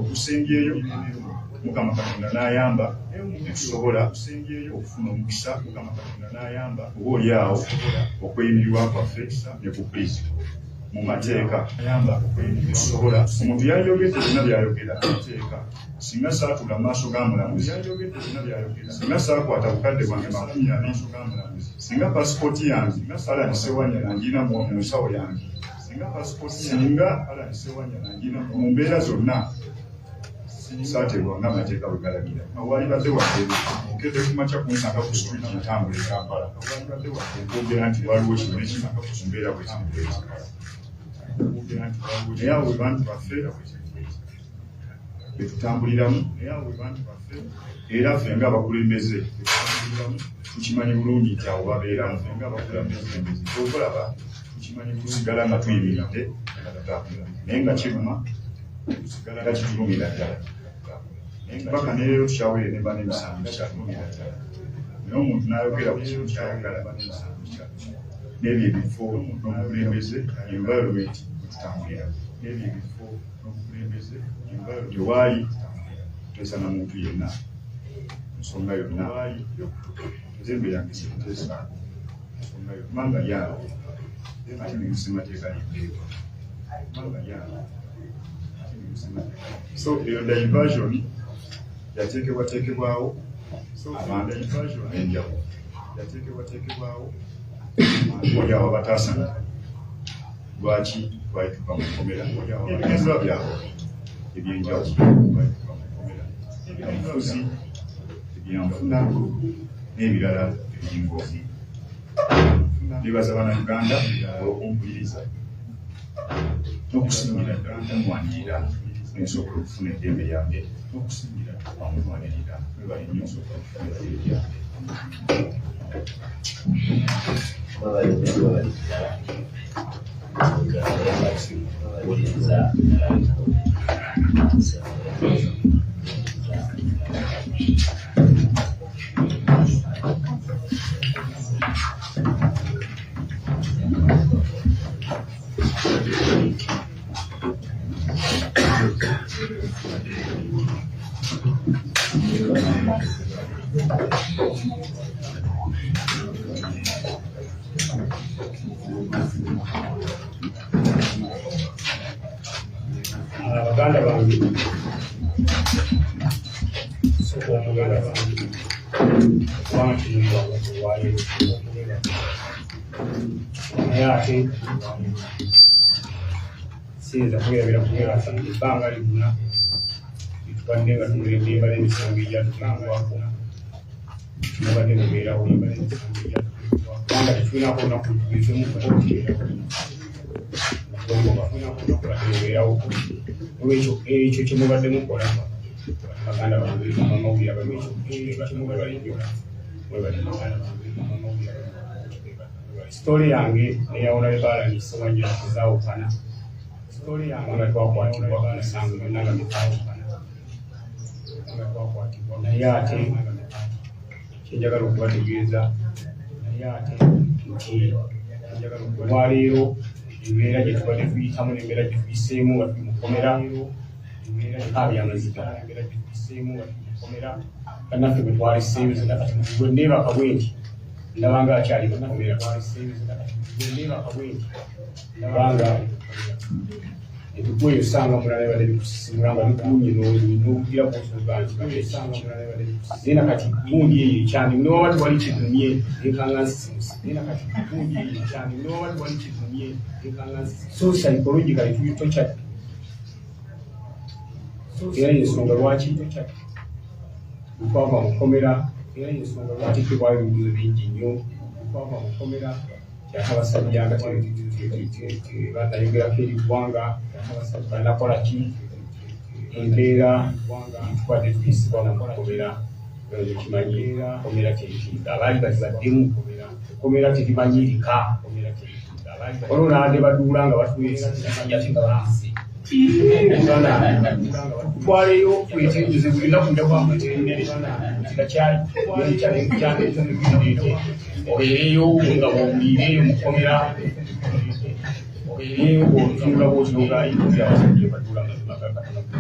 okusengeeyo Mukama Katonda n'ayamba okusobola okufuna omukisa Mukama Katonda n'ayamba oboolyawo okweyimirirwa kwaffe ne ku Kristo mu mateeka ayamba okusobola omuntu yayogedde byonna byayogera mateeka singa saatula mu maaso ga mulamuzi singa saakwata bukadde bwange 40 singa pasipoti yange Alan Sewanyana ngina mu nsawo yange singa Alan Sewanyana ngina mu mbeera zonna saateebwa ng'amateeka bwe galagira awali badde wadde okedde kumakya kunsanga ku street ntambula e Kampala okwogera nti waliwo kino nekimu mbeera bwe kiri naye awo bantu baffe betutambuliramu era ffe nga abakulembeze tukimanyi bulungi nti awo babeeramu okulaba tusigala nga tuyimiridde naye nga kiruma nga kitulumira ddala mpaka neero tukyawulire ne bana emisango kikyatulumira ddala naye omuntu n'ayogera ku kintu kyayagala n'ebyo ebifo n'obukulembeze environment tutambulira n'ebyo ebifo n'obukulembeze tewaali teesana muntu yenna ensonga yonna ezembe yange ziteesa ensonga yo kubanga yaabo ate nemusemateeka nembeerwa kubanga yaabo so eyo diversion yateekebwateekebwawo abantu enjawulo yateekebwateekebwawo olyawo bataasana lwaki twali tuva mu kkomera ebigendererwa byabwe ebyenjawulo ebyenfuzi ebyanfuna n'ebirala ebingozi ndibaza bannayuganda olw'okumpuliriza n'okusingira ddala okumwanirira nensobola okufuna eddembe lyange n'okusingira bamulwanirira webali nnyo nsobola okufuna eddembe lyange Baganda bange sokomuganda bange wankiwayo naye ate siyinza kubeerabira kubeerasange ebbanga lyonna litubadde nga tulembye embala emisango egyatutambwako mubadde mubeerawo embala emisango egyatutambwako kubanga tetulinako olunaku lutugezemu kooti ekyo kyemubadde mukola baganda bange amawulire sitole yange neyawona lebalani Sewanyana tezaawukana sitole yange nga twakwatibwa ku misango yonna nga twakwatibwa naye ate kyenjagala okubategeeza naye ate nti olwaleero embeera gye tubadde tuyitamu n'embeera gye tuyiseemu nga tuli mu kkomera abyamaziga embeera gye tuyiseemu nga tuli mu kkomera kannaffe bwe twaliseeyo zonna kati bwe neebaka bwe nti ndaba nga akyali mu kkomera bwe neebaka bwe nti ndabanga ebigwa eyo osanga mulala ebadde bikusisimula nga bikulumye n'obugira kusuuga nti naye nakati gundi eyo ekyandi newaba tewali kidumye ekanga nsisimusi so psychologically tuyitokyat era yensonga lwaki tukwava mu kkomera era yensonga lwaki tebwayo ebibuzo bingi nnyo tukwava mu kkomera kyakabasajja nga batayogerako eri ggwanga banakola ki embeera tukwadde tuyisibwa mu kkomera kimanyi kkomera kyekintu abaali batibaddemu kkomera terimanyirika olwo naade baduula nga batuweesajate nga baasi twaleyo twetenjeze buli naku njakwamutendere kirakyali obeereyo nga bwowuliireeyo mukomera tunula bw'okiruga entuzi abasajja badula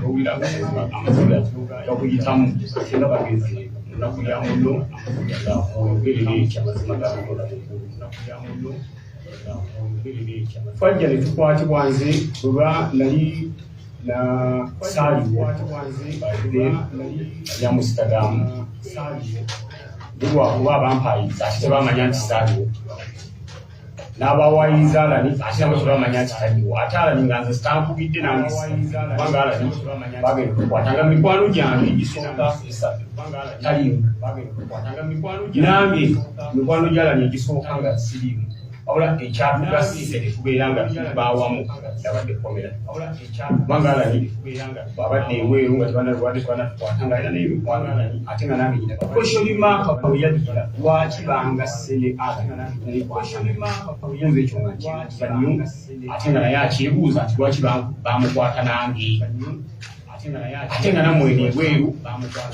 owulira amazima gakuyitamu era bageze lunaku lya muno oyogerera ekyo amazima gakola twajja ne tukwatibwa nze olwa nali na saaliwo ya musitagamu lwakuba abampayiza ate tebamanya nti saaliwo n'abawayiriza alani ate nabo tebamanya nti taliwo ate alani nga nze sitankubidde nange kubanga alani bagenda kukwatanga mikwano gyange egisooka esatu talimu nange mikwano gy'alani egisooka nga sirimu wabula ekyatugasise tetubeera nga tubaawamu yabadde komera kubanga alani babadde eweeru nga tebanalwadde tebanatukwatanga era n'emikwano ate nga nange nyina kweshoni maaka bweyagira lwaki bangassene nze ekyo nga nkibuuza nnyo ate nga naye akyebuuza nti lwaki bamukwata nange ate nga nammwe ebweru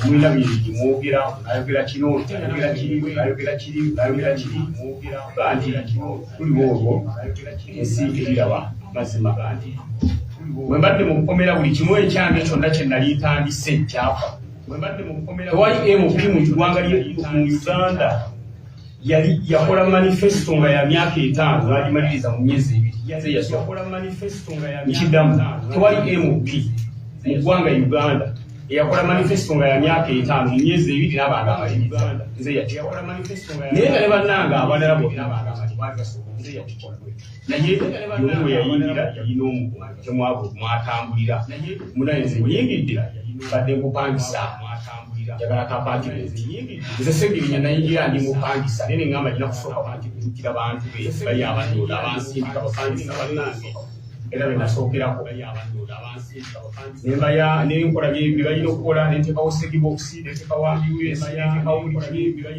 mulina bingi mwogera ayogera kino ayogera kiri ayogera kiri ayogera kiri kandi tuliwo olwo ensi eriraba mazima bwe mbadde mu kukomera buli kimu ekyange kyonna kye nali ntandise kyafa tewali MP mu ggwanga mu Uganda yali yakola manifesto nga ya myaka 5 n'agimaliriza mu myezi 2 yasobola nkiddamu tewali MP mu ggwanga Uganda eyakola manifesto nga ya myaka 5 mu myezi 2 n'abantu amaliriza nze yakikola naye nga ne bannanga abalala bonna nze yakikola naye yomu yayingira yalina omugongo kyemwabo mwatambulira munaye nze nyingidde badde nkupangisa njagala kampangirezi nze Segirinya nayingira ndi mupangisa naye neŋŋamba gina kusooka bantikujukira bantu be bali abandooda abansindika bapangisa bannange era bwe nasookerako nenkola bye balina okukola nentekawo segibokisi nentekawo ambulensi nentekawo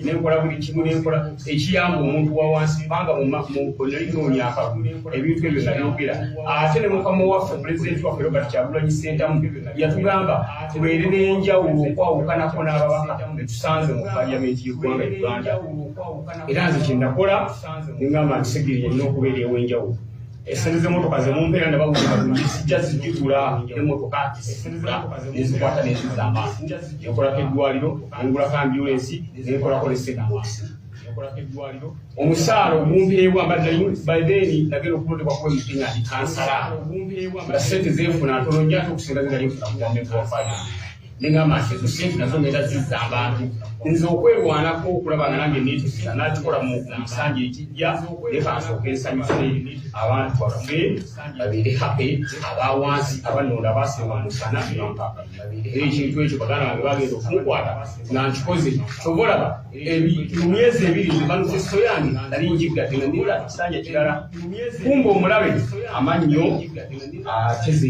nenkola buli kimu nenkola ekiyamba omuntu wa wansi kubanga nali noonya akalulu ebintu ebyo nabyogera ate ne mukama waffe pulezidenti waffe Robert Kyagulanyi Ssentamu yatugamba tubeere n'enjawulo okwawukanako n'ababaka netusanze mu paliyamenti y'eggwanga Uganda era nze kye nakola neŋŋamba nti Segirinya erina okubeera ew'enjawulo esente z'emmotoka ze mumpeera ne babuuza bulungi sijja zigigula emmotoka zigula nezikwata nezizamba nenkolako eddwaliro nengulako ambulensi nenkolako nesedibokisi omusaala ogumpeebwa badeni nagenda okulondebwa kuba emiti nga ndi kansala nga sente zenfuna ntono nnyo ate okusinga zinali nfuna kuwameka wafayo neŋŋamba nti ezo sente nazo ngenda zizza abantu nze okwerwanako okulaba nga nange neetusa nakikola mu misanja ekijja nekansooka ensanyuse abantu baffe babeere hape abawansi abanonda abasinga musana era ekintu ekyo baganda bange bagenda okumukwata nga nkikoze kyobalaba mu myezi 2 manifesto yange nali njiggadde nga ndira ekisanja kirala kumba omulabe amannyo ateze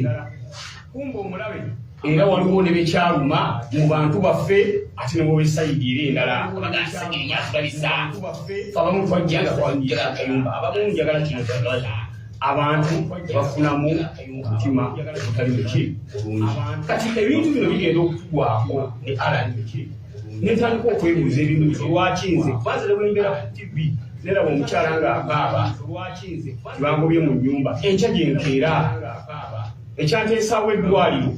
era waliwo ne bekyaluma mu bantu baffe ate ne mubesayidi era endala Segirinya atulabisa abamu twajja nga twanjagala akayumba abamu njagala kino abantu bafunamu omutima ogutali muki bulungi kati ebintu bino bigenda okutugwako ne alani netandika okwebuuza ebintu bino lwaki nze kubanza ne bwembeera ku TV neraba omukyala nga akaaba kibangobye mu nnyumba enkya gyenkeera ekyanteesaawo eddwaliro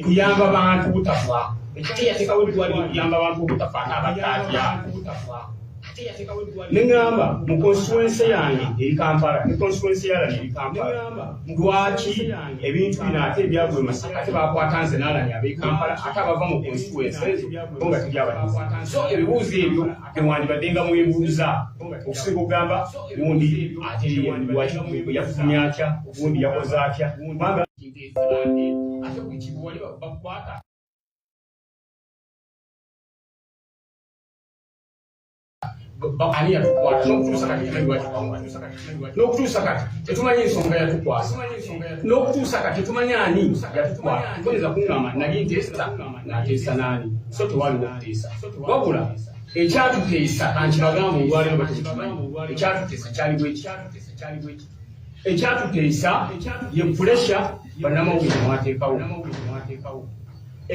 kuyamba bantu butafa ekyateekawo eddwaliro kuyamba abantu butafa n'abatatya neŋŋamba mu konstituensi yange eri Kampala ne konstituensi yalani eri Kampala lwaki ebintu bino ate ebyagwe Masaka ate bakwata nze n'alani ab'e Kampala ate abava mu konstituensi ezo bo nga tebyabaliza so ebibuuzo ebyo tewandibadde nga mwebuuza okusinga okugamba gundi ate yafunye atya gundi yakoze atya kubanga ate buli kimu wali bakukwata ani yatukwata n'okutuusa kati tetumanyi ensonga yatukwasa n'okutuusa kati tetumanyi ani yatukwata toyinza kuŋŋamba nali nteesa nateesa n'ani so tewaliwo okuteesa wabula ekyatuteesa kankibagamba olwaleero batekimanyi ekyatuteesa kyali bweki ekyatuteesa ye puresha bannamawulire mwateekawo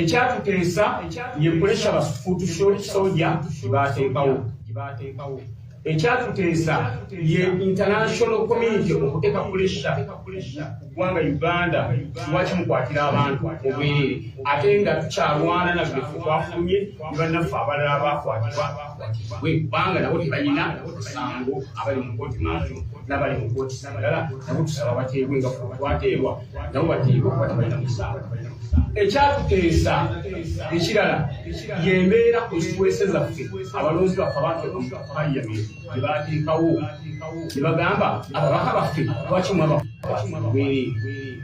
ekyatuteesa ye puresha bafuutu soja bateekawo ekyatuteesa ye international community okuteeka pressure kubanga Uganda lwaki mukwatira abantu obwereere ate nga tukyalwana nabbe twafulumye ne bannaffe abalala bakwatibwa kubanga nabo tebalina musango abali mu kooti maaso n'abali mu kooti endala nabo tusaba bateebwe nga twateebwa nabo bateebwe kuba tebalina musango. Ekyatuteesa ekirala yembeera ku situwese zaffe abalonzi baffe abantu parliament gye baateekawo ne bagamba ababaka baffe lwaki mwababwereere.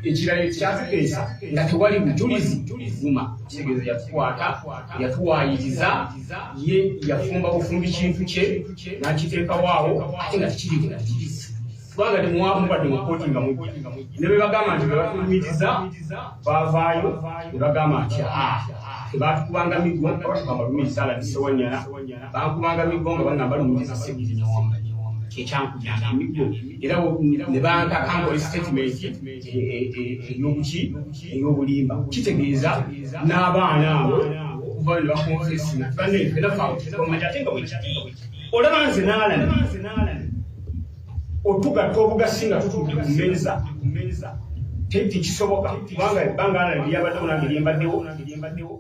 Ekirala ekyatuteesa nga tewali bujulizi vuma kitegeeza yatukwata yatuwaayiriza ye yafumba bufumbi kintu kye n'akiteekawo awo ate nga tekiri bujulizi kubanga temwamubadde mu kooti nga mujja ne bwe bagamba nti be batulumiriza baavaayo ne bagamba nti tebatukubanga miggo nga batugamba lumiriza aladi Sewanyana bankubanga miggo nga bagamba lumiriza Segirinya wamu kyekyankubanga emiggo era ne bankaka nkola statement ey'obulimba kitegeeza n'abaana abo okuva ne bakonfesinga banneenafaomanya ate nga bwe kiti olaba nze n'alani otugatta obugasi nga tutudde ku mmeeza tekisoboka kubanga ebbanga alali lyabaddewo nange lyembaddewo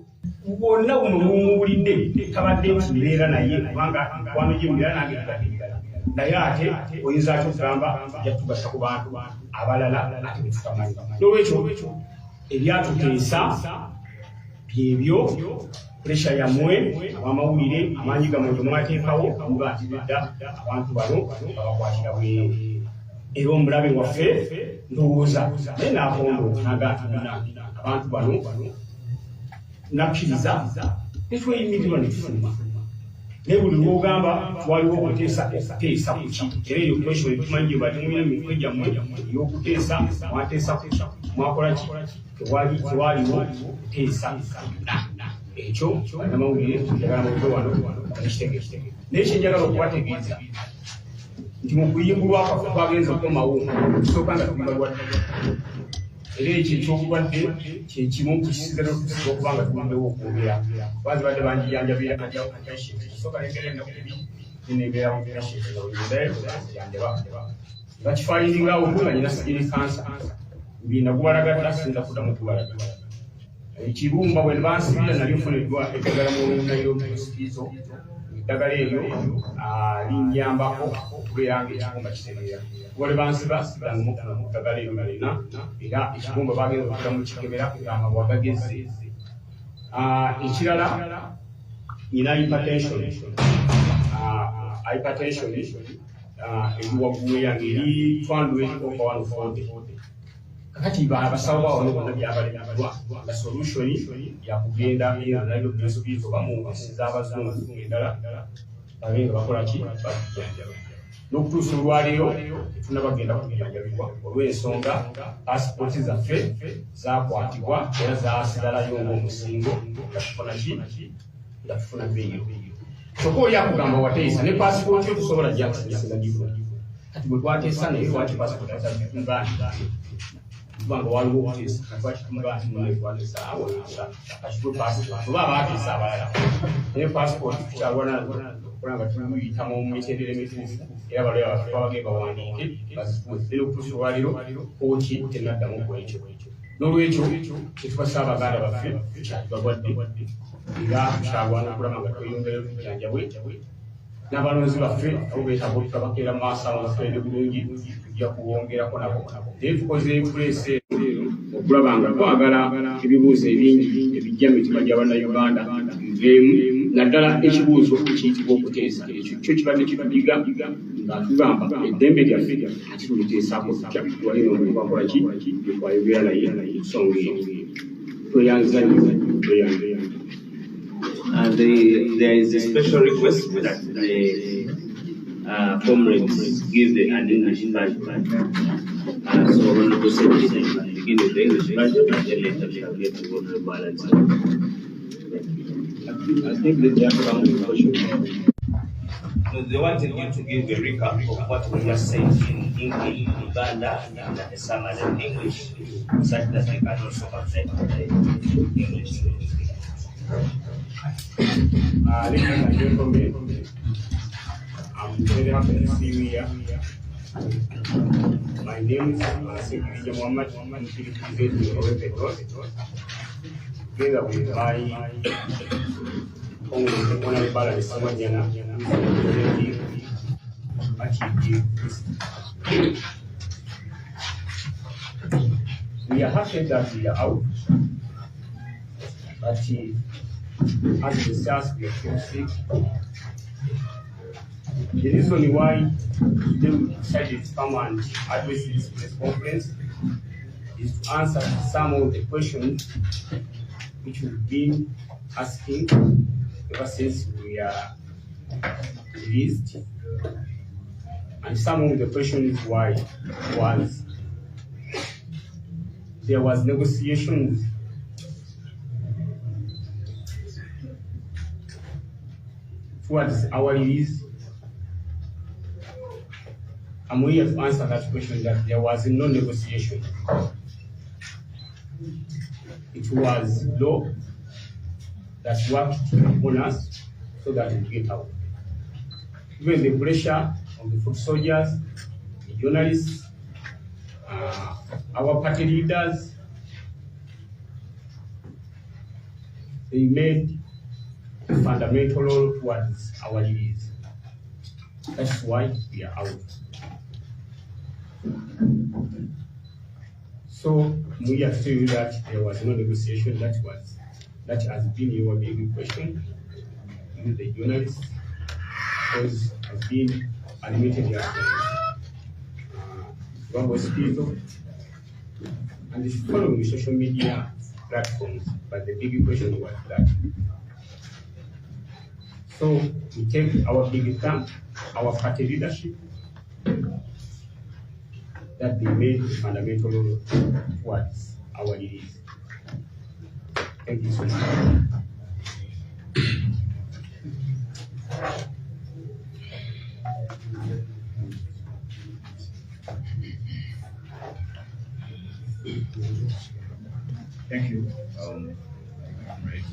bwonna buno bumuwulidde tabadde nti mbeera naye kubanga wano gye mbeera nange tugaddegala naye ate oyinza ati okugamba yatugatta ku bantu abalala ate betutamanyi. N'olwekyo ebyatuteesa byebyo pressure yammwe abamawulire amaanyi gammwe gye mwateekawo muga nti bedda abantu bano babakwatira bwereere era omulabe waffe ndowooza naye naakondo naga nti abantu bano nakkiriza netweyimirirwa ne tufuluma naye buli lwogamba waliwo okuteesa ku ki era eyo kweshoe tumanyi gye batemulina mitwe gyammwe ey'okuteesa mwateesa mwakola ki tewaliwo kuteesa ekyo bannamawulire njagala muve wano ekitegeeze naye kyenjagala okubategeeza nti mu kuyimbulwa kwaffe twagenza okukomawo tusooka nga tubalwadde era ekyo ekyobulwadde kyekimu kukisiza notusiza okuba nga tulumbewo okwogera bazi badde banjijanjabira sooka nengera ennaku ebi nenebeera bakifaayiringawo nga nyina sigiri kansa mbinda kubalagata sinza kuddamu kubalagata ekirumba bwe bansibira nali nfunibwa eddagala mu nairobiosipizo eddagala eryo linnyambako okubeera nga ekibumba kitereera wale bansiba sibangamufuna mu ddagala eryo nalina era ekibumba bagenza okudda mu kikebera kugamba bwagageze. Ekirala nyina hypertension eri waggulu yange eri 280/140 kakati abasawo bawo bonna byabalebwa nga solution yakugenda nayobizo bamubasiza abazungu endala babenga bakola ki bakujjanjaba n'okutuusa olwaleero tefuna bagenda kujjanjabibwa olw'ensonga pasipoti zaffe zakwatibwa era zasigalayo ng'omusingo nga tufuna ki nga tufuna bbeeyo kyokka oli akugamba wateesa ne pasipoti yo tusobola gyakusinyisiza gibula kati bwe twateesa naye lwaki pasipoti azagitungandi kubanga waliwo okuteesa lwakitungandi naye twateesa awo kakitwe pasipoti oba abateesa abalala naye pasipoti tukyalwana okulanga tuyitamu mumiterere emituufu era balaya baffe babagenda bawandiike bazikuwe era okutuusa olwaleero kooti tenaddamu kwekyo n'olwekyo kyetubasa abaganda baffe kyatubalwadde era tukyalwana okulaba nga tweyongera okujjanjabwe n'abalonzi baffe abo beetaaga okutabakeera mu maaso abafeere bulungi tujja kuwongerako nabo naye tukoze puleesi okulaba nga twagala ebibuuzo ebingi ebijja mu mitima gy'abannayuganda nveemu naddala ekibuuzo ekiyitibwa okuteesa ekyo kyo kibadde kituliga nga tugamba eddembe lyaffe ate tuliteesaako tutya wali n'omuntu bakola ki byetwayogera naye ensonga eyo tweyanziza nnyo tweyanze. There is a special request that the comrades give the English version. So Honorable Secretary can begin with the English version and then later we will get to go to the balance. I think that they have found the question. So they wanted you to give a recap of what we just said in English, Uganda, and the summary in English, such that they can also affect the English. I'm very happy to see you here. My name is Segirinya together with my honorable Sewanyana, we are happy that we are out, but as discussed, we are still sick. The reason why we decided to come and address this press conference is to answer some of the questions which we've been asking ever since we are released. And some of the questions why was there was negotiations towards our release. I'm here to answer that question that there was no negotiation. It was law that worked on us so that we get out. Even the pressure of the foot soldiers, the journalists, our party leaders, they made a fundamental role towards our release. That's why we are out. So we have to tell you that there was no negotiation. That has been your big question with the journalists, because has been admitted as global people and it's following social media platforms. But the big question was that. So we take our big thumb, our party leadership, that they made fundamental role towards our release. Thank you so much. Thank you. Right.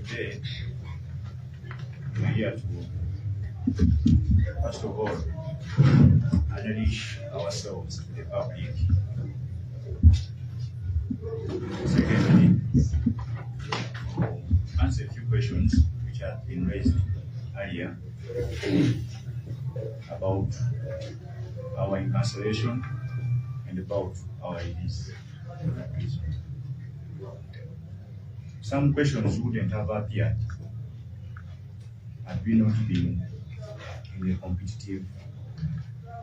Today, we are here to, first of all, unleash ourselves to the public. Secondly, answer a few questions which have been raised earlier about our incarceration and about our release. Some questions wouldn't have appeared had we not been in a competitive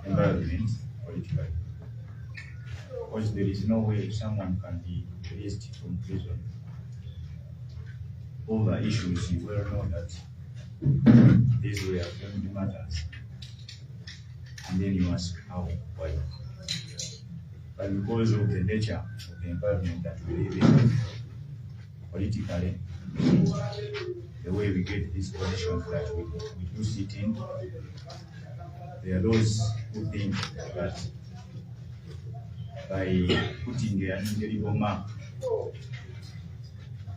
environment politically. Because there is no way someone can be released from prison over issues you well know that these were family matters. And then you ask how, why. But because of the nature of the environment that we live in, politically, the way we get these positions that we do sit in, there are those who think that by putting an indelible mark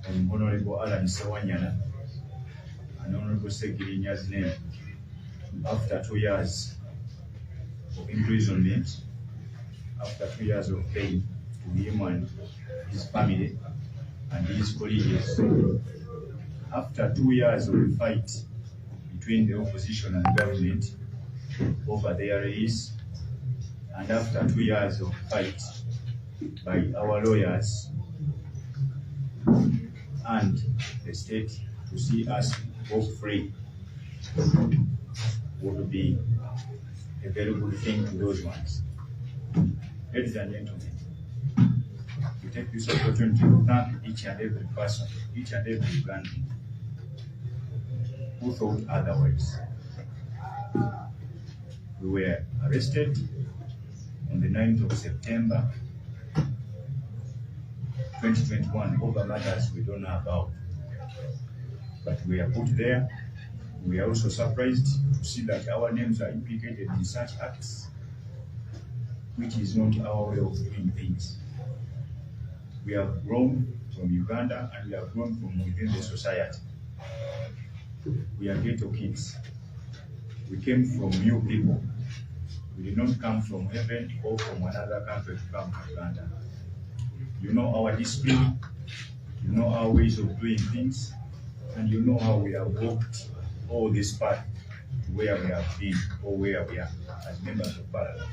on Honorable Sewanyana and Honorable Segirinya's name, after 2 years of imprisonment, after 2 years of pain to him and his family and his colleagues, after 2 years of fight between the opposition and government over their release, and after 2 years of fight by our lawyers and the state to see us go free, would be a very good thing to those ones. Ladies and gentlemen, we take this opportunity to thank each and every person, each and every Ugandan who thought otherwise. We were arrested on the 9th of September 2021 over matters we don't know about. But we are put there. We are also surprised to see that our names are implicated in such acts, which is not our way of doing things. We have grown from Uganda and we have grown from within the society. We are ghetto kids. We came from you people. We did not come from heaven or from another country to come to Uganda. You know our discipline, you know our ways of doing things, and you know how we have walked all this path to where we have been or where we are as members of Parliament.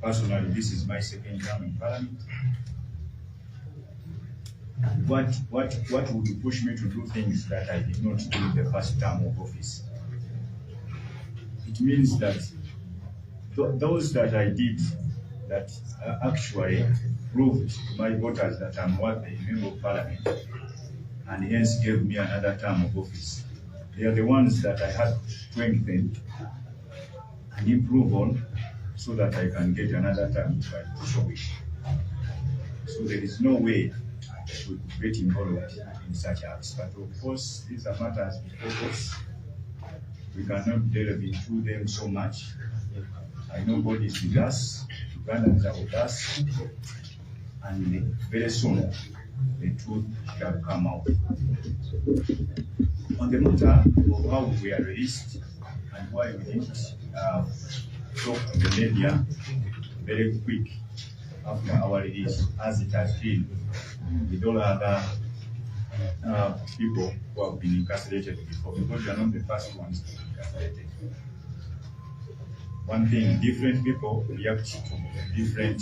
Personally, this is my second term in Parliament. What would push me to do things that I did not do in the first term of office? It means that those that I did that actually proved to my voters that I'm worthy member of Parliament and hence gave me another term of office. They are the ones that I had to strengthen and improve on so that I can get another term if I so wish. So there is no way we could get involved in such acts. But of course, these are matters before us. We cannot delve into them so much. I know God is with us, Ugandans are with us, and very soon the truth shall come out. On the matter of how we are released and why we didn't talk to the media very quick after our release, as it has been with all other people who have been incarcerated before, because we are not the first ones to be incarcerated. One thing, different people react to different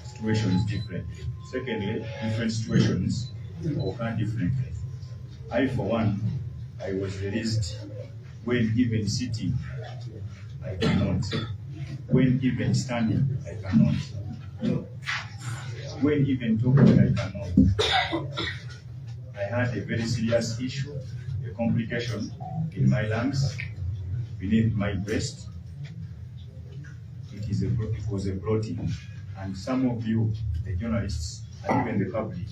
situations differently. Secondly, different situations occur differently. I, for one, I was released when even sitting, I cannot. When even standing, I cannot. When even talking, I cannot. I had a very serious issue, a complication in my lungs, beneath my breast. It was a bloating. And some of you, the journalists, and even the public,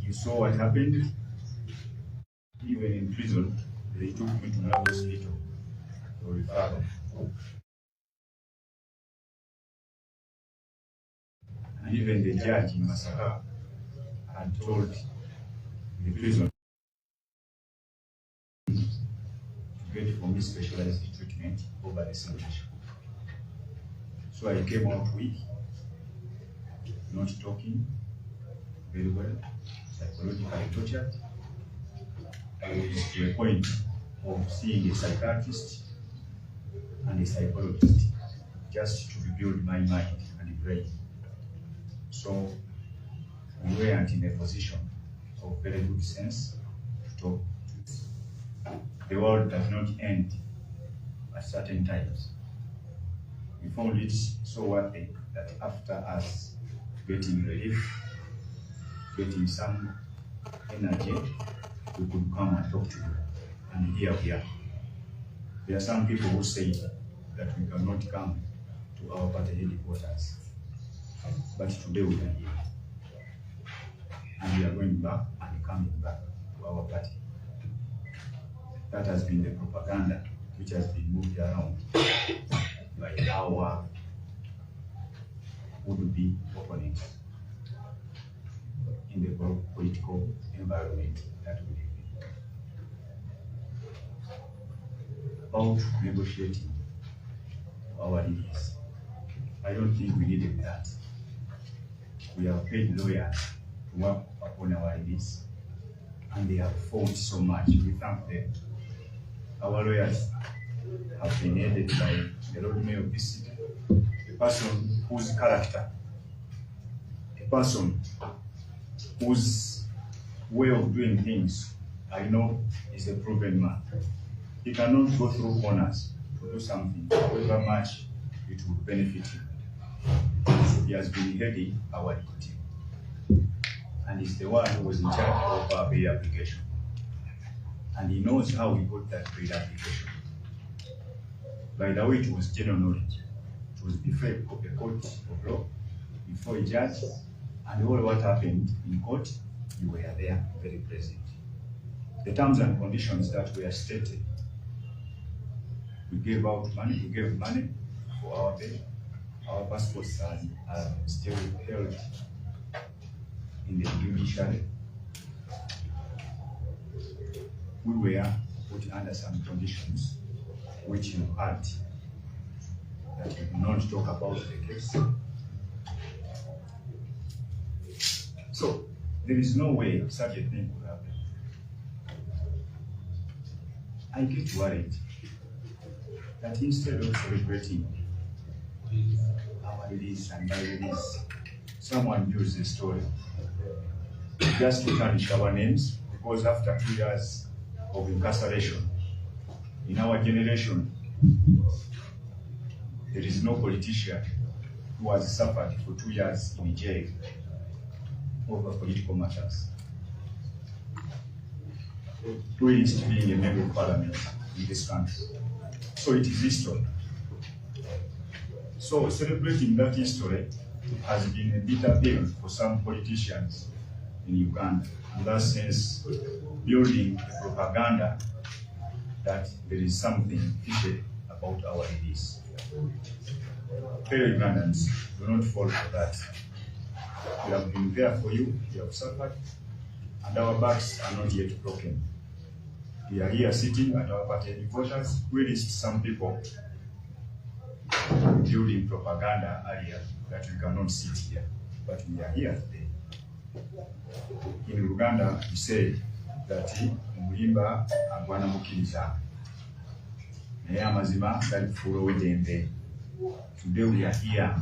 you saw what happened. Even in prison, they took me to another hospital for referral. And even the judge in Masaka had told the prison to get for me specialized treatment over the simulation. So I came out weak, not talking very well, psychologically tortured. I was to a point of seeing a psychiatrist and a psychologist just to rebuild my mind and brain. So we weren't in a position of very good sense to talk. The world does not end at certain times. We found it so worthy that after us getting relief, getting some energy, we could come and talk to you. And here we are. There are some people who say that we cannot come to our party headquarters. But today we are here. And we are going back and coming back to our party. That has been the propaganda which has been moved around by our would-be opponents in the political environment that we live in. About negotiating our release, I don't think we needed that. We have paid lawyers to work upon our release, and they have fought so much. We thank them. Our lawyers have been aided by the Lord Mayor of this city, a person whose character, a person whose way of doing things, I know, is a proven man. He cannot go through corners to do something, however much it would benefit him. He has been heading our team, and he's the one who was in charge of our bail application. And he knows how we got that bail application. By the way, it was general knowledge. It was before a court of law, before a judge, and all what happened in court, you were there, very present. The terms and conditions that were stated, we gave out money, we gave money for our bail. Our passports are still held in the judiciary. we were put under some conditions which you had that we do not talk about the case. So there is no way such a thing could happen. I get worried that instead of celebrating our release and my release, someone used the story just to tarnish our names, because after 2 years of incarceration, in our generation, there is no politician who has suffered for 2 years in jail over political matters. Who is being a member of parliament in this country. So it is history. So celebrating that history has been a bitter pill for some politicians in Uganda. In that sense, building a propaganda that there is something fishy about our release. Fellow Ugandans, do not fall for that. We have been there for you, we have suffered, and our backs are not yet broken. We are here sitting at our party headquarters. We list some people building propaganda earlier that we cannot sit here, but we are here today. In Uganda, we say that Mulimba agwana mukiriza. Naye amazima gali kufuula ow'eddembe. Today we are here,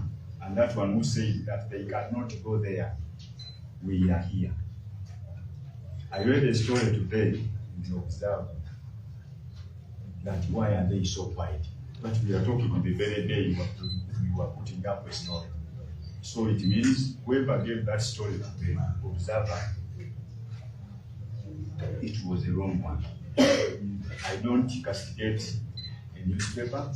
and that one who said that they cannot go there, we are here. I read a story today in the Observer that why are they so quiet? But we are talking on the very day we were putting up a story. So it means whoever gave that story to the Observer, it was the wrong one. I don't castigate a newspaper,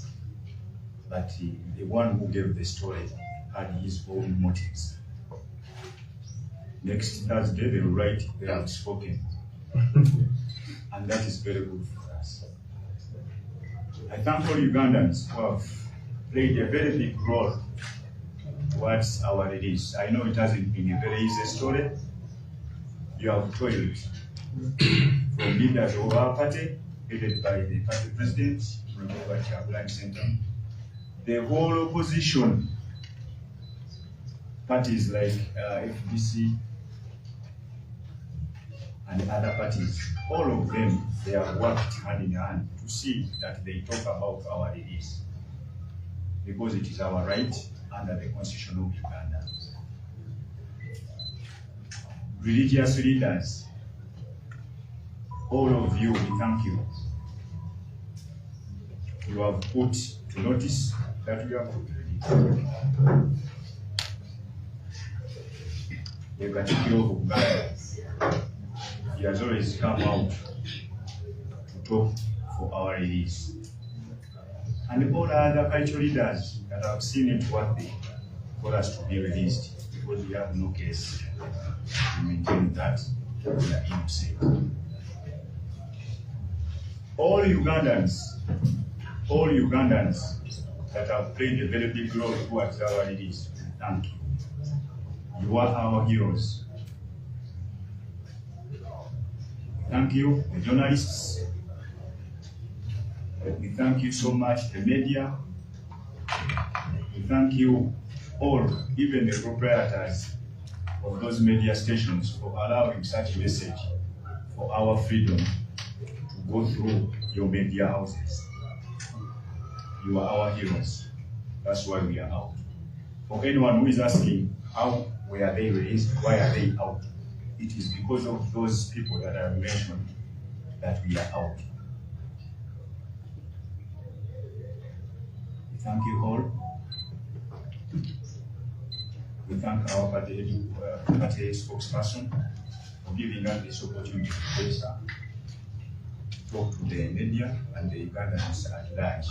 but the one who gave the story had his own motives. Next Thursday they will write they have spoken. And that is very good for us. I thank all Ugandans who have played a very big role towards our release. I know it hasn't been a very easy story. You have toiled from leaders of our party, headed by the party president, remember Chairman Center. The whole opposition parties like FDC and other parties, all of them, they have worked hand in hand to see that they talk about our release, because it is our right under the Constitution of Uganda. Religious leaders, all of you, we thank you. You have put to notice that we are released. The Katikkiro of Uganda, he has always come out to talk for our release. And all other cultural leaders that have seen it worthy for us to be released, because we have no case to maintain that we are innocent. All Ugandans that have played a very big role towards our release, thank you. You are our heroes. Thank you, the journalists. We thank you so much, the media. We thank you all, even the proprietors of those media stations, for allowing such a message for our freedom to go through your media houses. You are our heroes. That's why we are out. For anyone who is asking how were they released, why are they out? It is because of those people that I mentioned that we are out. Thank you all. We thank our party spokesperson for giving us this opportunity to talk to the media and the Ugandans at large.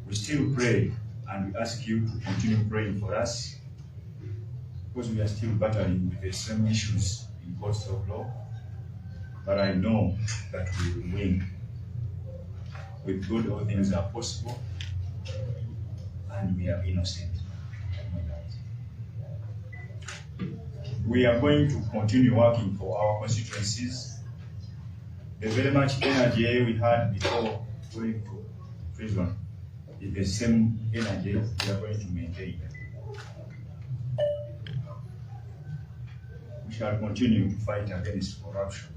We still pray, and we ask you to continue praying for us, because we are still battling with the same issues in courts of law. But I know that we will win. With God, all things are possible, and we are innocent. We are going to continue working for our constituencies the very much energy we had before going to prison is the same energy we are going to maintain. We shall continue to fight against corruption.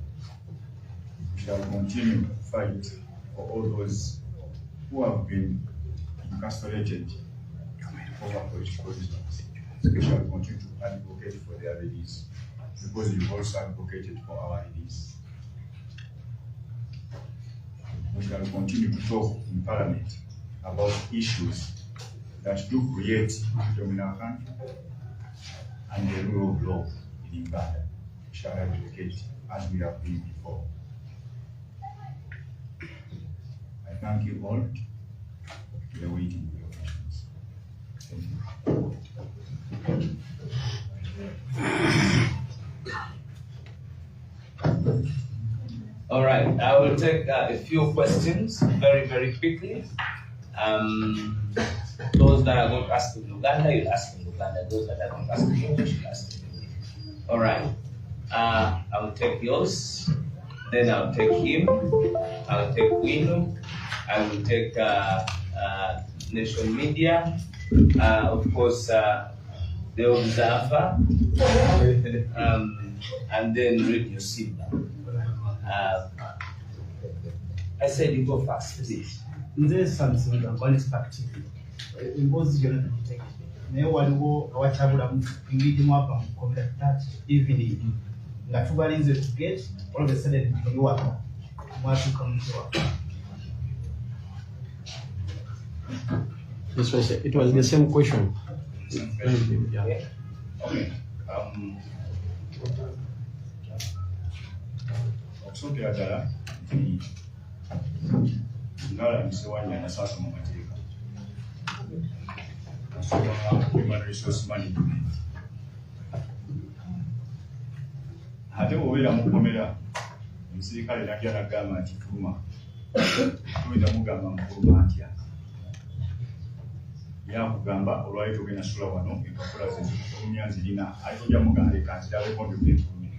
We shall continue to fight for all those who have been incarcerated over political reasons. We shall continue to advocate for their release, because you've also advocated for our release. We shall continue to talk in Parliament about issues that do create freedom in our country and the rule of law in Uganda. We shall advocate as we have been before. I thank you all. We are waiting for your questions. Thank you. All right, I will take a few questions very, very quickly. Those that are going to ask in Uganda, you'll ask in Uganda. Those that are going to ask in English, you'll ask in English. All right, I will take yours, then I'll take him, I'll take Wino, I will take Nation Media, of course, the Observer, and then Radio Simba. I said you go fast, please. There's something that one is active. Impose your take. Never go or whatever meeting up and come that evening. That one is to get all of a sudden you are what to come to work. This was it was the same question. Yeah. Okay. Okusooka ddala nti ngala ni Sewanyana sasa mu mateeka asoma human resource management ate bw'obeera mu kkomera omusirikale najja n'agamba nti fuluma tuyinza mugamba mufuluma ntya yakugamba olwali togenda sula wano empapula zezifulumya nzirina ate ojja mugamba leka nzirabeko ndyogefulumya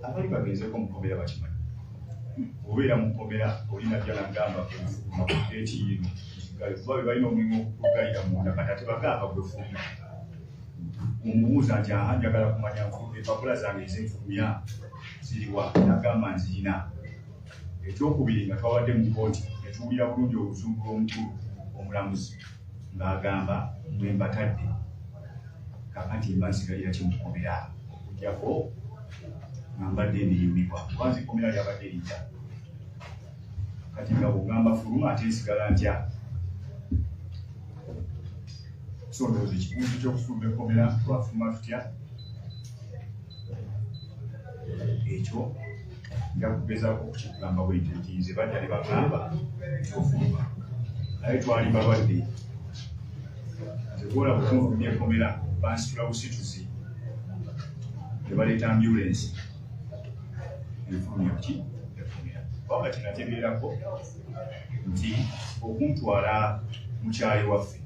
abali bagenzeko mu kkomera bakimanyi obeera mu kkomera olina jja nagamba kwefuluma ekiyino kuba be balina omulimu okugalira munda kati ate bagamba gwefulumya omubuuza nti aha njagala kumanya empapula zange ezenfulumya ziriwa nagamba nzirina ekyokubiri nga twabadde mu kooti netuwulira bulungi oluzungu lw'omukulu omulamuzi ng'agamba mwe mbatadde kakati mba nsigalira kimukomera okujjako nga mbadde ndiyimibwa kuba nze ekkomera lyabadde lijja kati nga bw'ogamba fuluma ate nsigala ntya so ndowooza ekibuuzo ky'okufuluma ekkomera twafuluma tutya ekyo nja kugezaako okukigamba bwe nti nze badda ne bagamba ekyofuluma naye twali balwadde nze bwolaba okunfulumya ekkomera bansitula busituzi ne baleeta ambulensi enfulumya ki ekkomera wabula kinategeerako nti okuntwala mukyali waffe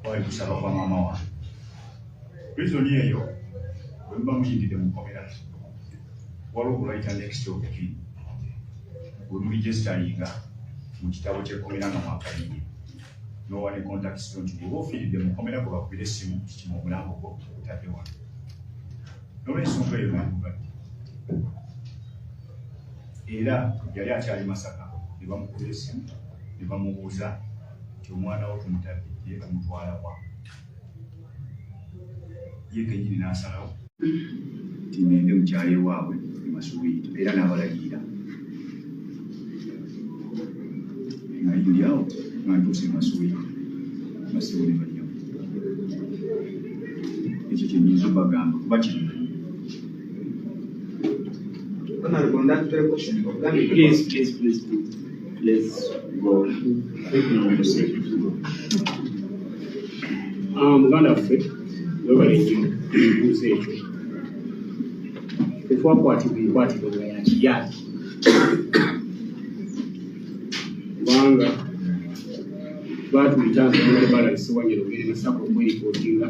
kwali kusaba kwa maama wange prizoni eyo bwe muba muyingidde mu kkomera waliwo okulwayita next of kin bwe muligestalinga mu kitabo ky'ekkomera nga mwakaliye nowa ne contact stone nti bw'oba ofiiridde mu kkomera gwe bakubira essimu kikima omulambo gwo otadde wano n'olwensonga eyo namugadde era yali akyali Masaka ne bamukubira essimu ne bamubuuza nti omwana wo tumutadde ye tumutwala wa ye kenyini n'asalawo nti ngende mukyali waabwe emasuubiyito era n'abalayirira ngayulyawo nga ntuuse emasuubiyito basibo ne bajjamu ekyo kyenyinza obagamba kuba kino muganda waffe webale nnyo ebibuuzo ekyo tetwakwatibwa enkwatibwa nga yakiyaaki kubanga twatuyita nti balali Sewanyana ogere nasako okweripotinga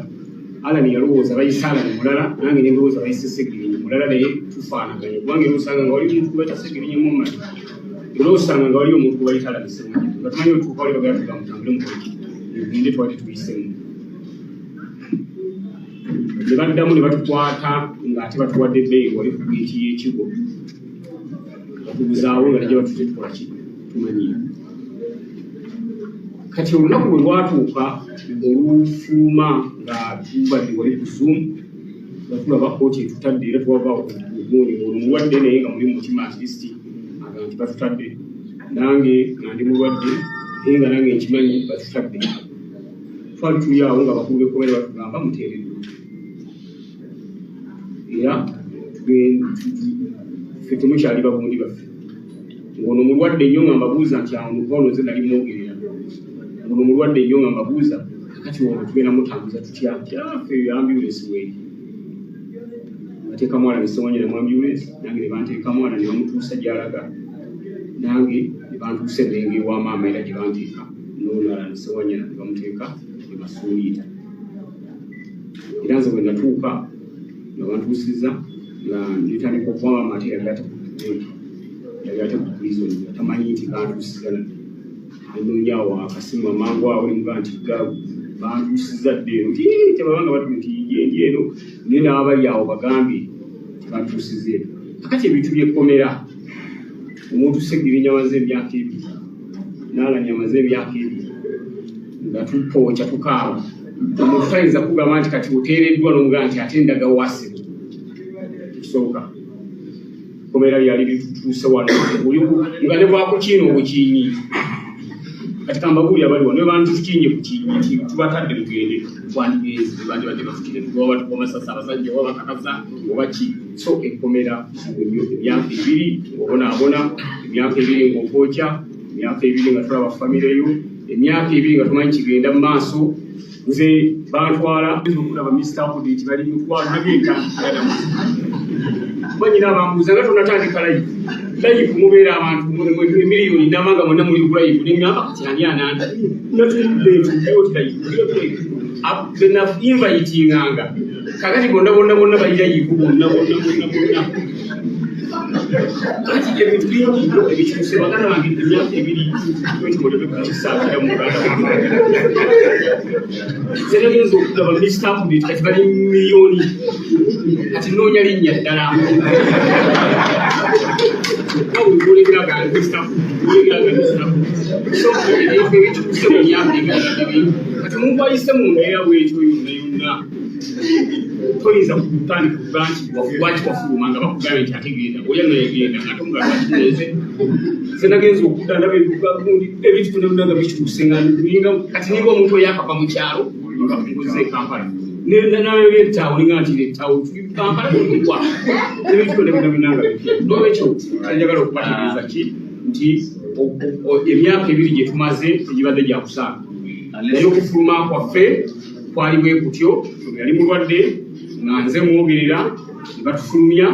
Alani yalowooza bayise Alani mulala nange ne ndowooza bayise Segirinya mulala naye tufaanaganye kubanga osanga nga wali omuntu kubayita Segirinya Muhammad era osanga nga wali omuntu kubayita Alani Sewanyana nga tumanyi otuuka wali bagala tugamutambule mukoleki ebinde twali tuyisemu ne baddamu ne batukwata ng'ate batuwadde ebbeeyi wali ku geeti y'ekigo batubuzaawo nga nejja batute tukola ki tumanyira kati olunaku bwe lwatuuka olufuluma nga tubadde wali ku Zoom nga tulaba kooti etutadde era twava oguuni ono mulwadde naye nga muli mu mutima at least aga nti batutadde nange nga ndi mulwadde naye nga nange nkimanyi batutadde twali tuli awo nga bakulu b'ekkomera batugamba muteereddwa era ffe temukyali babundi baffe ng'ono mulwadde nnyo nga mbabuuza nti awo ono nze nali mwogerera ng'ono mulwadde nnyo nga mbabuuza kakati ono tugenda mutambuza tutya ffe ambulensi weeri bateeka mwana ne Sewanyana mu ambulensi nange ne banteeka mwana ne bamutuusa gy'alaga nange ne bantuusa ebbenge ewa maama era gye banteeka n'olala ne Sewanyana ne bamuteeka ne basuuliita era nze bwe natuuka nga bantuusiza nga nditandika okuba maama ate yali ate ku prison nga tamanyi nti bantuusiza nenoonya awo akasimu amangu awo limuga nti bantuusiza dde eno tebabanga batu nti ndi eno naye n'abali awo bagambye tibantuusiza eno kakati ebintu by'ekkomera omuntu Segirinya amaze emyaka 2 n'Alani amaze emyaka 2 nga tupooca tukaaba omuntu tayinza kugamba nti kati oteereddwa n'omugaa nti ate ndaga waasibu tekisooka ekkomera lyali litutuuse wano nga ne bwakukiina obukiinyi kati kambabuulira baliwo ne bantu tukinye ku kiinyi nti tubatadde mugende twandigenze bandibadde batukire tugoba batukomasasa abasajja oba bakakasa oba ki so ekkomera emyaka 2 obonaabona emyaka 2 ng'okookya emyaka 2 nga tulaba famireyo emyaka 2 nga tumanyi kigenda mu maaso nze bantwala okulaba Mr. Update bali mutwala nagentandikira banyina bambuuza nga tonatandika live mubeera abantu miliyoni namanga mwonna muli ku live neŋŋamba kati ani ananda nainvitinganga kakati bonna bayirayivu bonna kati ebintu bingi ebikyuse baganda bange emyaka 2 wetukolebe kukisaakira mu Uganda zenagenza okulaba Mr. Update kati bali miliyoni kati noonya linnya ddala ebikyuse mu myaka emirala kati omuntu ayise mu mbeera bwetyo yonna toyinza kutandika kuga nti waki wafuluma nga bakugambye nti ate genda oya nayegenda ate omugala wakineze ze nagenza okudda ndaba ebintu byonna bikyuse nga kati ninga omuntu oyakava mu kyalo nga ngoze Kampala nabebetaawo ninga nti lettaawo Kampala tulikuwa ebintu byonna binanga bipya nolwekyo njagala okubatiriza ki nti emyaka 2 gye tumaze tegibadde gya kusaaga naye okufuluma kwaffe kwali bwe kutyo yali mulwadde nga nze mwogerera ne batufulumya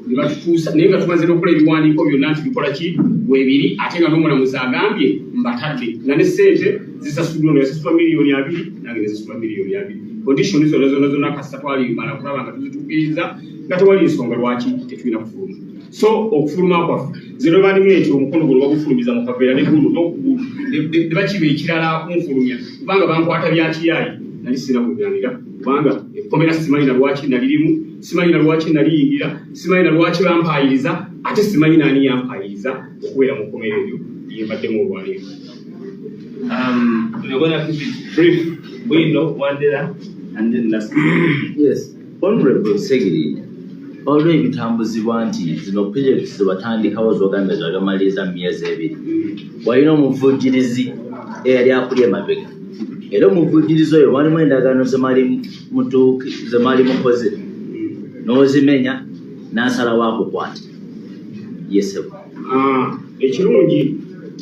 ne batutuusa naye nga tumaze n'okola ebiwandiiko byonna nti bikola ki bwebiri ate nga n'omulamuzi agambye mbatadde nga ne ssente zisasuddwa ono yasasulwa miliyoni 2 nange nezisulwa miliyoni 2 kondishoni zonna kasita twalimala kulaba nga tuzituukiriza nga tewali nsonga lwaki tetulina kufuluma so okufuluma kwaffe zero balinga nti omukono gwe bagufulumiza mu kaveera n'eggulu n'okugulu ne bakiba ekirala kunfulumya kubanga bankwata byakiyaayi nali sina kuganira kubanga ekkomera simanyi na lwaki nalirimu simanyi na lwaki naliyingira simanyi na lwaki bampayiriza ate simanyi nani yampayiriza okubeera mu kkomera eryo yembaddemu olwaleero. We're going to keep it brief. We know Wandera and then last. Yes, Honorable Segiri, already bitambuzibwa nti zino projects zibatandikawo zogamba zagamaliza myezi 2 walina omuvujjirizi eyali akuli emabega era omuvujjirizi oyo walimu endagaano zemali mukoze n'ozimenya n'asalawo akukwata yesebo ekirungi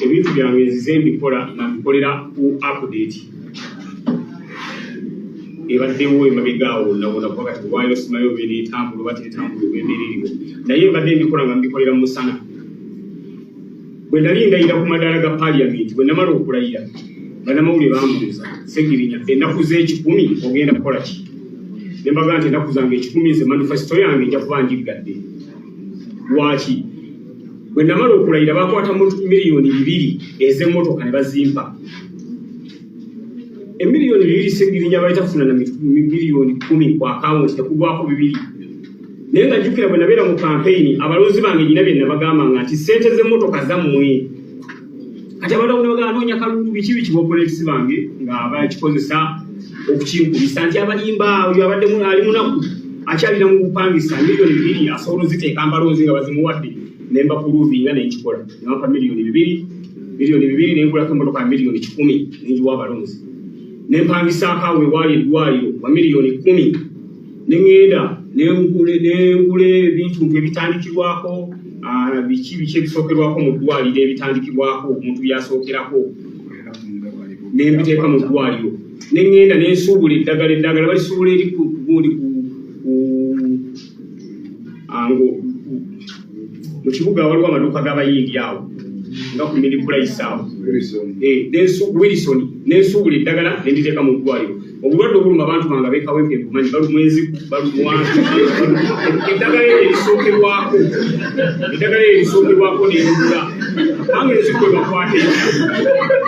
ebintu byange nzize mbikola nga mbikolera ku update ebaddewo emabegaawo nawona kuba kati lwayo simayo beera etambula oba tetambula obwembereriwo naye mbadde mbikola nga mbikolera mu musana bwe nali ndayira ku madaala ga paliamenti bwe namala okulayira bannamawulire bambuuza Segirinya ennaku z'ekikumi ogenda kukola ki ne mbaga nti ennaku zange 10 nze manifesito yange nja kuba njiggadde. Lwaki? Bwe namala okulayira bakwata miliyoni 2 ez'emmotoka ne bazimpa. Emiliyoni 2 Segirinya baita kufuna na miliyoni 10 kwa akawunti tekugwako 2. Naye nga jjukira bwe nabeera mu campaign abalonzi bange nyina bye nabagamba nti ssente z'emmotoka zammwe. Kati abantu bagamba noonya kalulu biki b'opoliisi bange nga bakikozesa okukinkubisa nti abayimba oyo abadde ali munaku akyalira mu bupangisa miliyoni 2 asobola oziteeka abalonzi nga bazimuwadde ne mbapuluvinga n'ekikola. Ne bampa miliyoni 2 n'engulako emmotoka ya miliyoni 10 n'enjiwa abalonzi. Ne mpangisa akaawe ewaali eddwaliro wa miliyoni 10 ne ŋŋenda n'engula ebintu ebitandikibwako biki ebisookerwako mu ddwaliro ebitandikibwako omuntu byasookerako ne mbiteeka mu ddwaliro. Ne ŋŋenda ne nsuubula eddagala balisuubula eri gundi mu kibuga waliwo amaduuka g'abayindi awo nga ku Minipulaisi awo Wilson n'ensuubula eddagala ne nditeeka mu ddwaliro. Obulwadde obuluma abantu bange abeekawempe bumanyi balumwa enziku balumwa eddagala eryo erisookerwako n'engula bange enziku ebakwata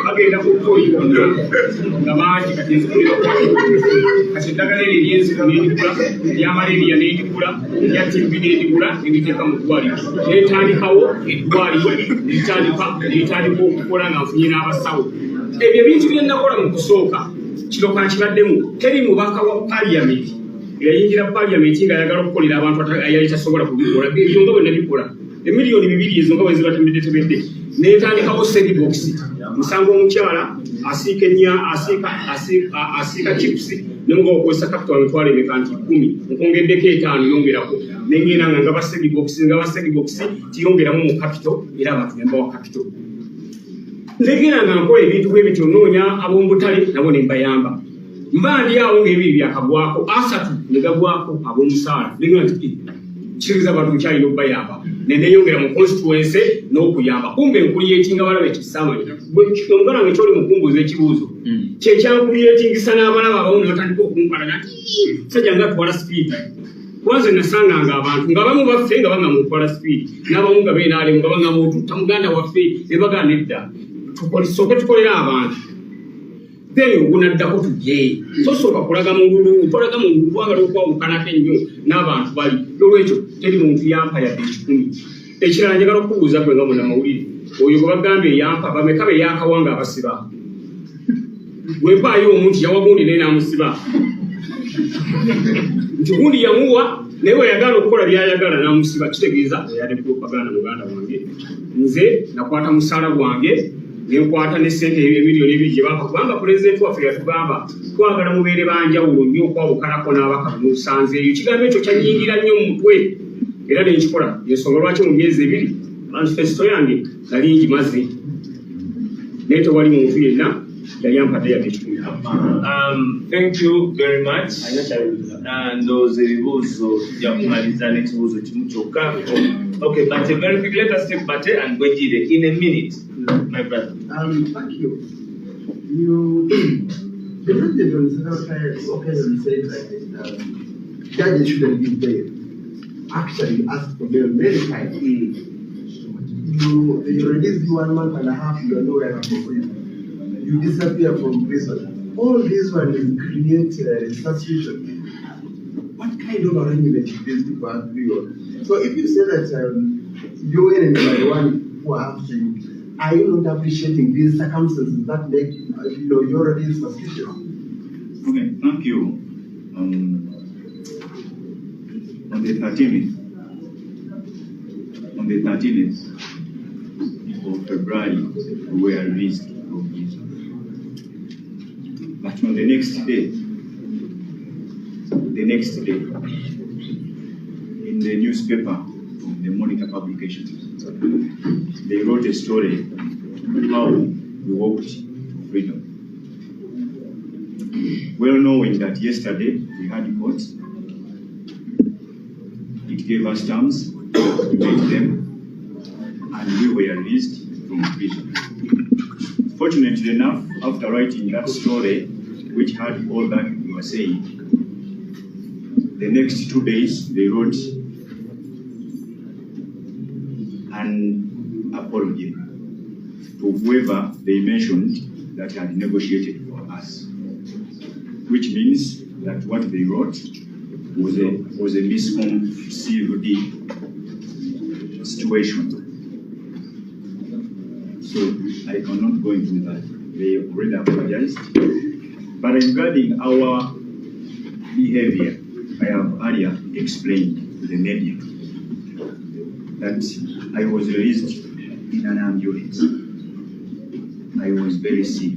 bagenda ku kkoyo nga bangi kati enziku ebakwata kati eddagala eryo ery'enziku n'endigula erya malaria n'endigula erya TB n'endigula n'enditeeka mu ddwaliro n'etandikawo eddwaliro n'etandika okukola nga nfunye n'abasawo. Ebyo ebintu bye nakola mu kusooka kino kankibaddemu. Teri mubaka wa parliament eyayingira parliament nga ayagala okukolera abantu ayali tasobola kubikola. Ebyo nga bwe nabikola emiliyoni 2 ezo nga bwe zibatembedde n'etandikawo sendbox. Musango omukyala asiika chips ne mugawo okozesa capital emitwalo emeka nti 10 nkongeddeko 5 yongerako nengenda nga ngaba sendbox tiyongeramu mu capital era abantu ne mbawa capital. Ndegera nga nkola ebintu bwe bityo noonya ab'omubutale nabo ne mbayamba. Mba ndi awo ng'ebiri byakagwako 3 ne gagwako ab'omusaala. Ndegera nti kiriza abantu kyalina okubayamba. Ne neeyongera mu constituency n'okuyamba. Kumbe nkuliyetinga balabe ekisamanyi. Omugala nga kyoli mukumbuuza ekibuuzo. Kyekyankuliyetingisa n'abalaba abamu ne batandika okumpalana nti sajja nga twala speed. Kwanza nasanganga abantu nga bamu baffe nga banga mutwala speed. N'abamu nga beenaale nga banga mututta muganda waffe ne bagana edda. Tukolisooke tukolera abantu. Then ogunaddako tujje. Tosooka kulaga mu lulu, tolaga mu lulu twagala okwawukanako ennyo n'abantu bali. N'olwekyo teri muntu yampa yadde 10. Ekirala njagala okubuuza gwe nga munnamawulire. Oyo gwe bagambye yampa bameka be yaakawanga abasiba. Bwempaayo omuntu yawagundi naye n'amusiba. Nti gundi yamuwa naye we yagala okukola byayagala n'amusiba. Kitegeeza yadde propaganda muganda wange. Nze nakwata musaala gwange nenkwata ne ssente emiliyoni 2 gye bampa kubanga pulezidenti waffe yatugamba twagala mubeere banjawulo nnyo okwawukanako n'abaka musanzeeyo. Ekigambo ekyo kyanyingira nnyo mu mutwe era ne nkikola. Ensonga lwaki mu myezi 2 manifesito yange nali ngimaze naye tewali muntu yenna yali ampadde yadde 10. Thank you very much. Ndowooza ebibuuzo tujja kumaliza n'ekibuuzo kimu kyokka. Okay, but very quick, let us take Bate and Gwejire in a minute, my brother. Thank you. The president on several occasions said that judges shouldn't give bail. Actually, asked for bail many times. You release you 1 month and a half, you are nowhere for prison. You disappear from prison. All this one will create suspicion. What kind of arrangement did these people agree on? So if you say that you and the one who are after you, are you not appreciating these circumstances that make you're already suspicious? Okay, thank you. On the 13th of February, we were released from prison. But on the next day, in the newspaper, the Monitor publication, they wrote a story how we walked to freedom. Well knowing that yesterday we had court, it gave us terms, we made them, and we were released from prison. Fortunately enough, after writing that story, which had all that we were saying, the next 2 days, they wrote an apology to whoever they mentioned that had negotiated for us, which means that what they wrote was a misconceived situation. So I cannot go into that. They already apologized. But regarding our behavior, I have earlier explained to the media that I was released in an ambulance. I was very sick.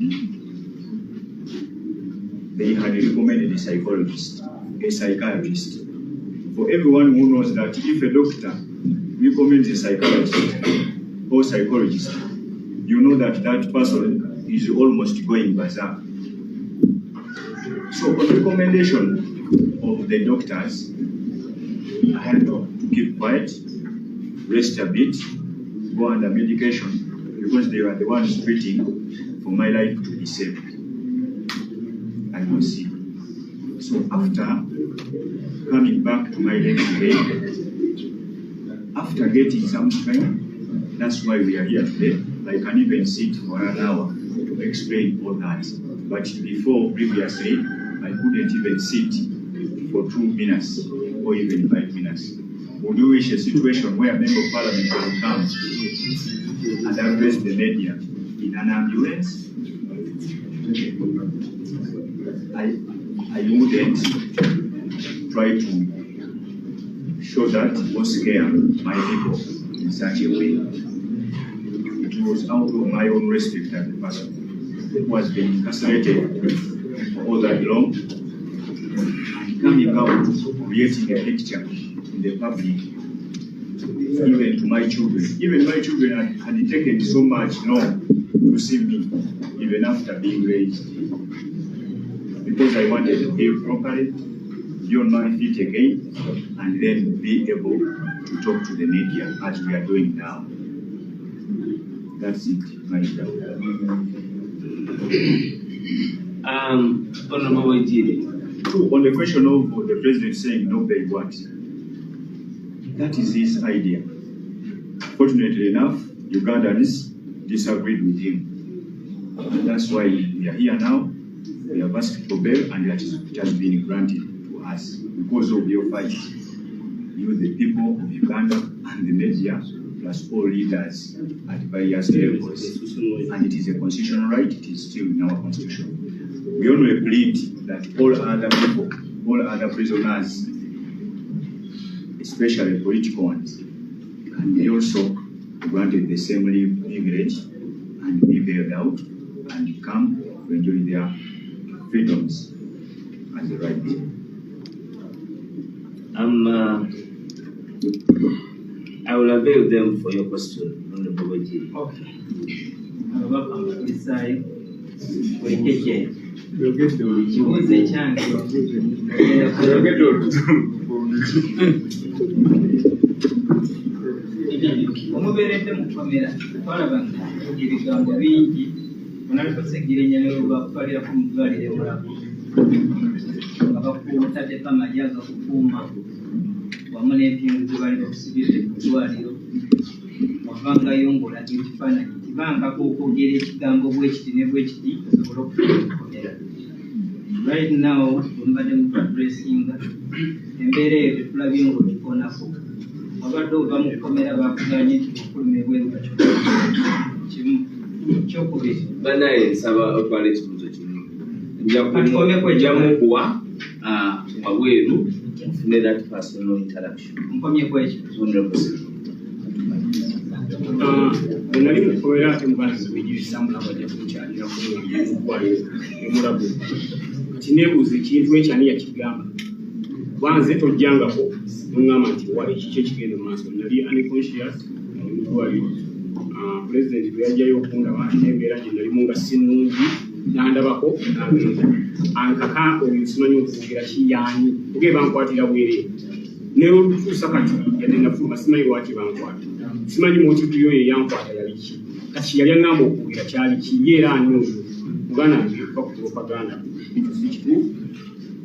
They had recommended a psychologist, a psychiatrist. For everyone who knows that if a doctor recommends a psychologist or psychologist, you know that that person is almost going berserk. So on recommendation of the doctors, I had to keep quiet, rest a bit, go under medication, because they were the ones treating for my life to be saved. I was sick. So after coming back to my next day, after getting some strength, that's why we are here today. I can even sit for an hour to explain all that. But before, previously, I couldn't even sit for 2 minutes or even 5 minutes. Would you wish a situation where a member of parliament will come and address the media in an ambulance? I wouldn't try to show that or scare my people in such a way. It was out of my own respect as a person who has been incarcerated for all that long, and coming out, creating a picture in the public, even to my children. Even my children had taken so much long to see me, even after being raised, because I wanted to heal properly, be on my feet again, and then be able to talk to the media as we are doing now. That's it, my brother. Honorable Ejiri. On the question of the president saying no pay what, that is his idea. Fortunately enough, Ugandans disagreed with him. And that's why we are here now. We have asked for bail, and it has been granted to us because of your fight. You, the people of Uganda, and the media, plus all leaders at various levels. And it is a constitutional right, it is still in our constitution. We only plead that all other people, all other prisoners, especially political ones, can be also granted the same privilege and be bailed out and come to enjoy their freedoms as a right. I will avail them for your question, Honorable Ejiri. Okay. Kibuuzo ekyange omubeeredde mu kkomera twalaba ebigambo bingi onabiko Segirinya ne lwebakutwalirako mu ddwaliro emulago nga bakuutaddeko amagye agakukuuma wamu n'empingu ze bali bakusibidde ku ddwaliro wavangayo ng'olaga ekifaananyi tibankako okwogera ekigambo bwekiti ne bwekiti osobola okufuna ekkomera. Right now mbadde mu addressinga embeera eyo tetulabye ng'okikonako wabadde ova mu kkomera bakuganye nti okulumibwa ebwekyo kimu kyokubiri Banaye nsaba otwala ekibuuzo kimu njamukuwa wabweru ofune that personal interaction. Nkomyeko ekyo nali mu kkomera ate mubazi bejirisa mulaba ajja kumukyalira kukwalira emulago kati neebuuza ekintu ekyani yakigamba banze tojjangako nuŋŋamba nti wali kiki ekigenda mu maaso nali unconscious nali mu ddwaliro pulezidenti bwe yajjayo okundaba nembeera gye nalimu nga si nnungi nandabako nagenda ankaka oyo simanyi okuwogera kiyaani oge bankwatira bwereere neolutuusa kati yadde nafuluma simanyi lwaki bankwata simanyi motivu yo yeyankwata yali ki kati yali aŋŋamba okuwogera kyali ki ye era ani oyo muganda nge va ku propaganda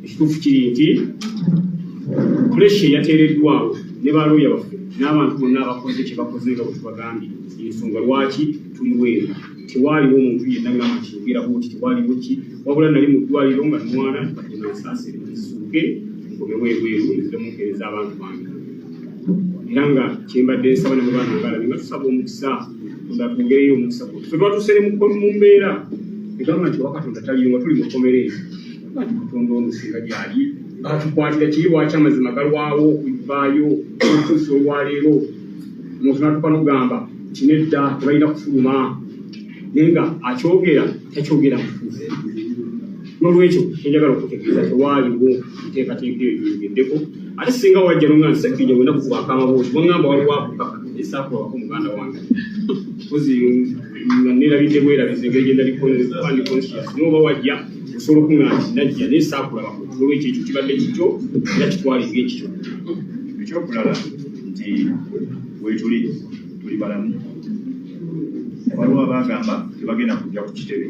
ekituufu kiri nti pressure yateereddwawo ne balooya baffe n'abantu bonna abakoze kye bakoze nga bwe tubagambye ensonga lwaki tuli weeru tewaaliwo omuntu yenna ngamba kiyogeraho ti tewaaliwo ki wabula nali mu ddwaliro nga mwana badde nsaasire nsuuke ngobebwe ebweru nziremukeereza abantu bange era nga kyembadde nsaba ne bwe banangala nga tusaba omukisa nga twongereyo omukisa ffe twatuusere mu mbeera egamba nti wakatonda taliyo nga tuli mukomere ezo ati katonda ono singa gyali atukwatira kiri lwaki amazima galwawo okuvaayo okutuusa olwaleero omuntu natuka nokugamba kino edda tebalina kufuluma naye nga akyogera takyogera mutuufu n'olwekyo enjagala okutegeeza tewaaliwo nteekateeka eyo gyogeddeko ate singa wajja nonga nsekirinya wena kukubaako amaboozi wangamba waliwo akukaka esaakulabako muganda wange kozi nga neerabidde bwerabize engeri gyendalifandi conscious noba wajja osobola okuŋŋanti najja naye saakulabako olwekyo ekyo kibadde kikyo era kitwalinga ekikyo ekyokulala nti wetuli tuli balamu waliwo abagamba tebagenda kujja ku kitebe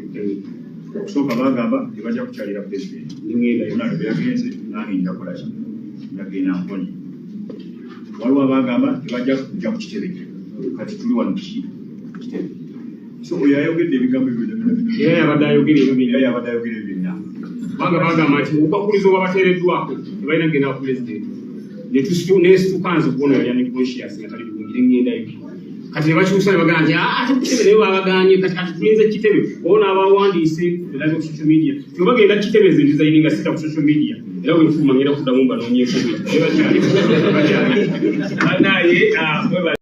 okusooka bagamba tebajja kukyalira pulezidenti ngenda yona lweyagenze nange njakolaki njagenda nkoni waliwo abagamba tebajja kujja ku kitebe kati tuli wano kitebe so oyo ayogedde ebigambo era yabadde ayogera ebyo byonna bagamba nti okwakuliza oba bateereddwako tebalina kugenda ku pulezidenti nesitukanze okubona yalya ne conscious nga tali bugungire ngendayo kati nebakyusa nebagamba nti ate kukitebe naye babaganye kati tulinze kitebe oba abawandiise elaga ku social media tebagenda kitebe ze designinga sita ku social media era wenfuluma ngenda kuddamu mbanoonyeeko bwe bakyali